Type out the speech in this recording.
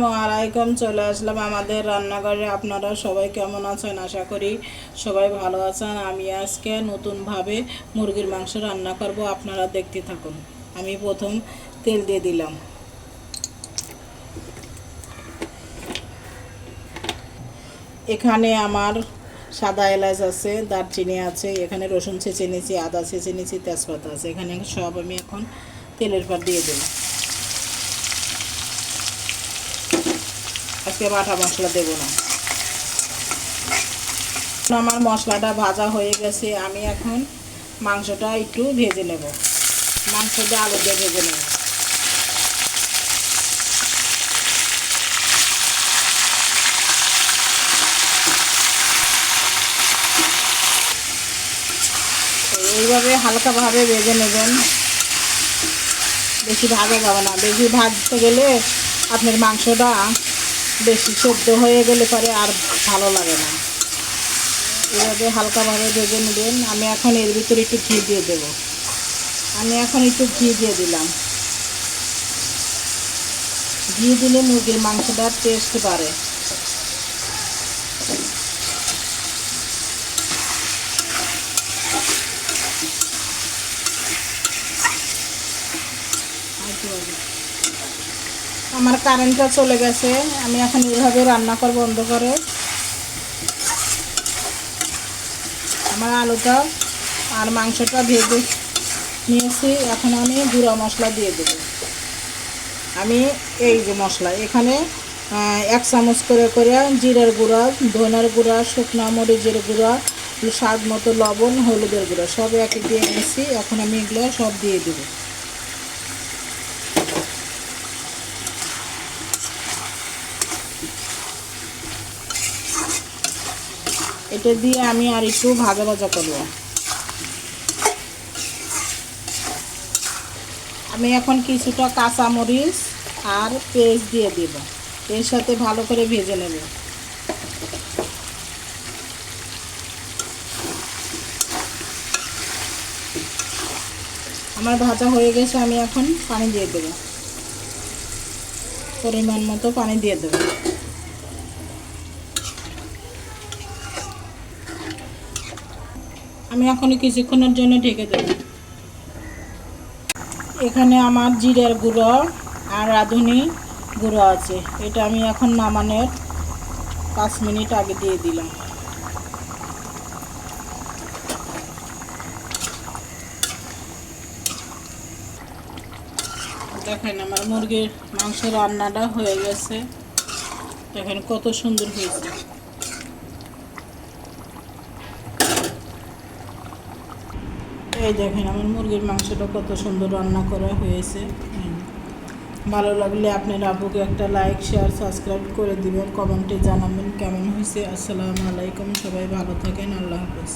আসসালামু আলাইকুম। চলে আসলাম আমাদের রান্নাঘরে। আপনারা সবাই কেমন আছেন? আশা করি সবাই ভালো আছেন। আমি আজকে নতুনভাবে মুরগির মাংস রান্না করব, আপনারা দেখতে থাকুন। আমি প্রথম তেল দিয়ে দিলাম। এখানে আমার সাদা এলাচ আছে, দারচিনি আছে, এখানে রসুন ছেঁচে নিয়েছি, আদা ছেঁচে নিয়েছি, তেজপাতা আছে। এখানে সব আমি এখন তেলের পর দিয়ে দেব। আজকে বাটা মশলা দেব না। আমার মশলাটা ভাজা হয়ে গেছে, আমি এখন মাংসটা একটু ভেজে নেব। মাংসটা আলু দিয়ে ভেজে নেব। এইভাবে হালকাভাবে ভেজে নেবেন, বেশি ভাজা যাবে না। বেশি ভাজতে গেলে আপনার মাংসটা বেশি সেদ্ধ হয়ে গেলে পরে আর ভালো লাগে না। এইভাবে হালকাভাবে ভেজে নেবেন। আমি এখন এর ভিতরে একটু ঘি দিয়ে দেবো। আমি এখন একটু ঘি দিয়ে দিলাম। ঘি দিলে মুরগির মাংসটার টেস্ট বাড়ে। আমার কারেন্টটা চলে গেছে, আমি এখন এইভাবে রান্না করব বন্ধ করে। আমার আলুটা আর মাংসটা ভেজে নিয়েছি, এখন আমি গুঁড়া মশলা দিয়ে দেব। আমি এই যে মশলা এখানে 1 চামচ করে জিরার গুঁড়া, ধনের গুঁড়া, শুকনো মরিচের গুঁড়া, স্বাদ মতো লবণ, হলুদের গুঁড়া সব একে দিয়ে নিয়েছি। এখন আমি এগুলো সব দিয়ে দেব। এটা দিয়ে আমি আর একটু ভাজা ভাজা করব। আমি এখন কিছুটা কাঁচামরিচ আর পেঁয়াজ দিয়ে দেব, এর সাথে ভালো করে ভেজে নেব। আমার ভাজা হয়ে গেছে, আমি এখন পানি দিয়ে দেব। পরিমাণ মতো পানি দিয়ে দেব। আমি এখন কিছুক্ষণের জন্য ঢেকে দেব। এখানে আমার জিরার গুঁড়ো আর রাঁধুনি গুঁড়ো আছে, এটা আমি এখন নামানোর 5 মিনিট আগে দিয়ে দিলাম। দেখেন আমার মুরগির মাংস রান্নাটা হয়ে গেছে, দেখেন কত সুন্দর হয়েছে। এই দেখেন আমার মুরগির মাংসটা কত সুন্দর রান্না করা হয়েছে। ভালো লাগলে আপনার আপুকে একটা লাইক, শেয়ার, সাবস্ক্রাইব করে দিবেন, কমেন্টে জানাবেন কেমন হয়েছে। আসসালামু আলাইকুম, সবাই ভালো থাকেন, আল্লাহ হাফেজ।